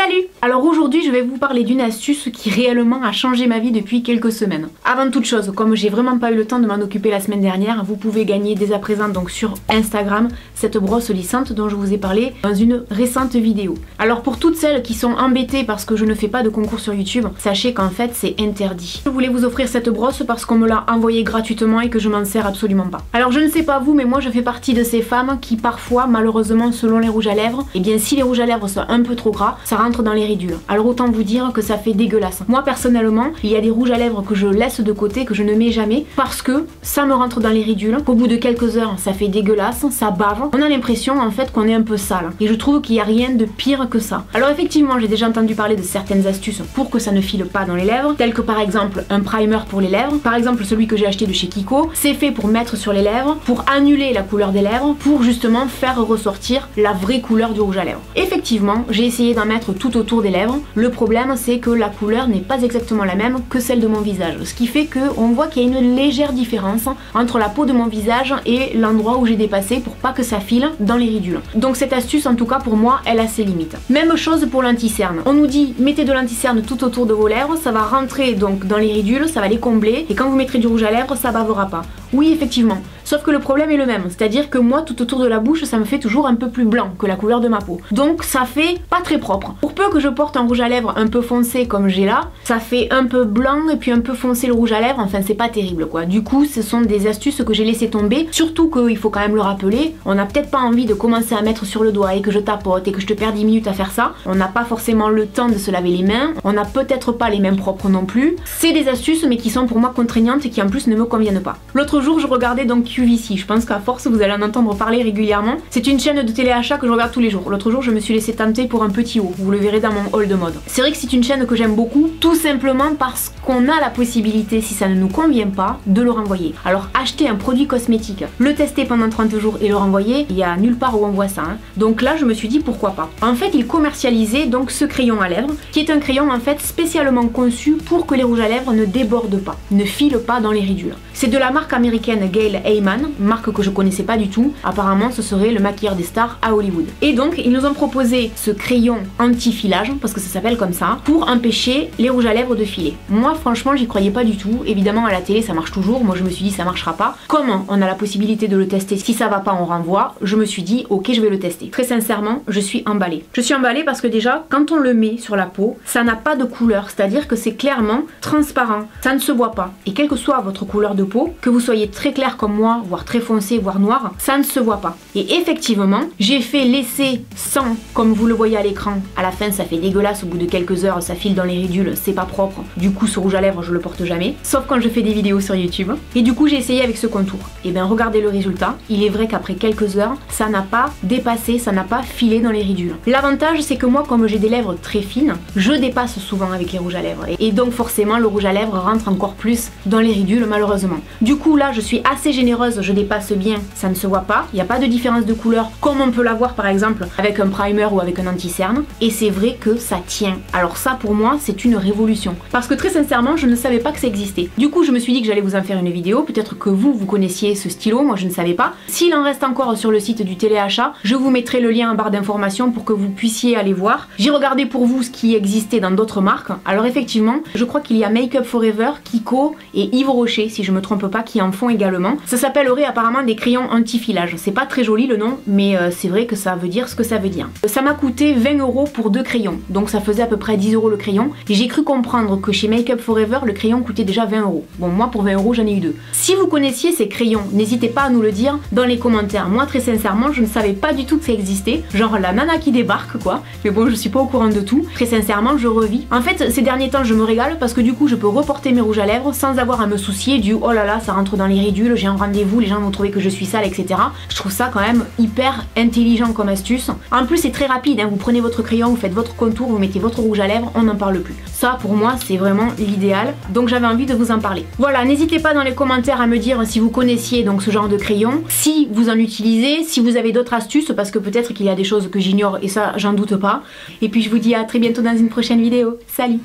Salut! Alors aujourd'hui je vais vous parler d'une astuce qui réellement a changé ma vie depuis quelques semaines. Avant toute chose, comme j'ai vraiment pas eu le temps de m'en occuper la semaine dernière, vous pouvez gagner dès à présent donc sur Instagram cette brosse lissante dont je vous ai parlé dans une récente vidéo. Alors pour toutes celles qui sont embêtées parce que je ne fais pas de concours sur YouTube, sachez qu'en fait c'est interdit. Je voulais vous offrir cette brosse parce qu'on me l'a envoyée gratuitement et que je m'en sers absolument pas. Alors je ne sais pas vous, mais moi je fais partie de ces femmes qui parfois, malheureusement selon les rouges à lèvres, et bien si les rouges à lèvres sont un peu trop gras, ça rentre dans les ridules. Alors autant vous dire que ça fait dégueulasse. Moi personnellement, il y a des rouges à lèvres que je laisse de côté, que je ne mets jamais, parce que ça me rentre dans les ridules. Au bout de quelques heures, ça fait dégueulasse, ça bave. On a l'impression en fait qu'on est un peu sale. Et je trouve qu'il n'y a rien de pire que ça. Alors effectivement, j'ai déjà entendu parler de certaines astuces pour que ça ne file pas dans les lèvres, telles que par exemple un primer pour les lèvres. Par exemple celui que j'ai acheté de chez Kiko, c'est fait pour mettre sur les lèvres, pour annuler la couleur des lèvres, pour justement faire ressortir la vraie couleur du rouge à lèvres. Effectivement, j'ai essayé d'en mettre tout autour des lèvres. Le problème c'est que la couleur n'est pas exactement la même que celle de mon visage, ce qui fait qu'on voit qu'il y a une légère différence entre la peau de mon visage et l'endroit où j'ai dépassé pour pas que ça file dans les ridules. Donc cette astuce en tout cas pour moi elle a ses limites. Même chose pour l'anti-cerne. On nous dit mettez de l'anti-cerne tout autour de vos lèvres, ça va rentrer donc dans les ridules, ça va les combler et quand vous mettrez du rouge à lèvres ça bavera pas. Oui effectivement, sauf que le problème est le même, c'est-à-dire que moi tout autour de la bouche ça me fait toujours un peu plus blanc que la couleur de ma peau. Donc ça fait pas très propre. Pour peu que je porte un rouge à lèvres un peu foncé comme j'ai là, ça fait un peu blanc et puis un peu foncé le rouge à lèvres, enfin c'est pas terrible quoi. Du coup ce sont des astuces que j'ai laissé tomber, surtout qu'il faut quand même le rappeler, on n'a peut-être pas envie de commencer à mettre sur le doigt et que je tapote et que je te perds 10 minutes à faire ça, on n'a pas forcément le temps de se laver les mains, on n'a peut-être pas les mains propres non plus. C'est des astuces mais qui sont pour moi contraignantes et qui en plus ne me conviennent pas. L'autre jour je regardais donc QVC, je pense qu'à force vous allez en entendre parler régulièrement. C'est une chaîne de téléachat que je regarde tous les jours. L'autre jour je me suis laissé tenter pour un petit haut, vous le verrez dans mon haul de mode. C'est vrai que c'est une chaîne que j'aime beaucoup, tout simplement parce qu'on a la possibilité, si ça ne nous convient pas, de le renvoyer. Alors acheter un produit cosmétique, le tester pendant 30 jours et le renvoyer, il y a nulle part où on voit ça. Donc là je me suis dit pourquoi pas. En fait ils commercialisaient donc ce crayon à lèvres, qui est un crayon en fait spécialement conçu pour que les rouges à lèvres ne débordent pas, ne filent pas dans les ridules. C'est de la marque américaine Gail Heyman, marque que je connaissais pas du tout. Apparemment ce serait le maquilleur des stars à Hollywood. Et donc ils nous ont proposé ce crayon anti-filage, parce que ça s'appelle comme ça, pour empêcher les rouges à lèvres de filer. Moi franchement j'y croyais pas du tout. Évidemment à la télé ça marche toujours, moi je me suis dit ça marchera pas. Comme on a la possibilité de le tester, si ça va pas on renvoie, je me suis dit ok je vais le tester. Très sincèrement je suis emballée. Je suis emballée parce que déjà quand on le met sur la peau, ça n'a pas de couleur, c'est-à-dire que c'est clairement transparent, ça ne se voit pas. Et quelle que soit votre couleur de peau, que vous soyez très clair comme moi, voire très foncé, voire noir, ça ne se voit pas. Et effectivement, j'ai fait l'essai sans, comme vous le voyez à l'écran. À la fin, ça fait dégueulasse, au bout de quelques heures, ça file dans les ridules, c'est pas propre. Du coup, ce rouge à lèvres, je le porte jamais, sauf quand je fais des vidéos sur YouTube. Et du coup, j'ai essayé avec ce contour. Et bien, regardez le résultat. Il est vrai qu'après quelques heures, ça n'a pas dépassé, ça n'a pas filé dans les ridules. L'avantage, c'est que moi, comme j'ai des lèvres très fines, je dépasse souvent avec les rouges à lèvres. Et donc, forcément, le rouge à lèvres rentre encore plus dans les ridules, malheureusement. Du coup, là, je suis assez généreuse, je dépasse bien, ça ne se voit pas. Il n'y a pas de différence de couleur, comme on peut l'avoir par exemple avec un primer ou avec un anti-cerne. Et c'est vrai que ça tient. Alors ça, pour moi, c'est une révolution. Parce que très sincèrement, je ne savais pas que ça existait. Du coup, je me suis dit que j'allais vous en faire une vidéo. Peut-être que vous connaissiez ce stylo, moi je ne savais pas. S'il en reste encore sur le site du téléachat, je vous mettrai le lien en barre d'informations pour que vous puissiez aller voir. J'ai regardé pour vous ce qui existait dans d'autres marques. Alors effectivement, je crois qu'il y a Make Up Forever, Kiko et Yves Rocher, si je me trompe pas, qui en font également. Ça s'appellerait apparemment des crayons anti-filage. C'est pas très joli le nom, mais c'est vrai que ça veut dire ce que ça veut dire. Ça m'a coûté 20 € pour 2 crayons, donc ça faisait à peu près 10 € le crayon. Et j'ai cru comprendre que chez Make Up Forever, le crayon coûtait déjà 20 €. Bon, moi pour 20 € j'en ai eu 2. Si vous connaissiez ces crayons, n'hésitez pas à nous le dire dans les commentaires. Moi très sincèrement, je ne savais pas du tout que ça existait. Genre la nana qui débarque quoi. Mais bon, je suis pas au courant de tout. Très sincèrement, je revis. En fait, ces derniers temps, je me régale parce que du coup, je peux reporter mes rouges à lèvres sans avoir à me soucier du oh là là, ça rentre dans les ridules, j'ai un rendez-vous, les gens vont trouver que je suis sale, etc. Je trouve ça quand même hyper intelligent comme astuce. En plus c'est très rapide, hein. Vous prenez votre crayon, vous faites votre contour, vous mettez votre rouge à lèvres, on n'en parle plus. Ça pour moi c'est vraiment l'idéal, donc j'avais envie de vous en parler. Voilà, n'hésitez pas dans les commentaires à me dire si vous connaissiez donc ce genre de crayon, si vous en utilisez, si vous avez d'autres astuces, parce que peut-être qu'il y a des choses que j'ignore et ça j'en doute pas. Et puis je vous dis à très bientôt dans une prochaine vidéo. Salut!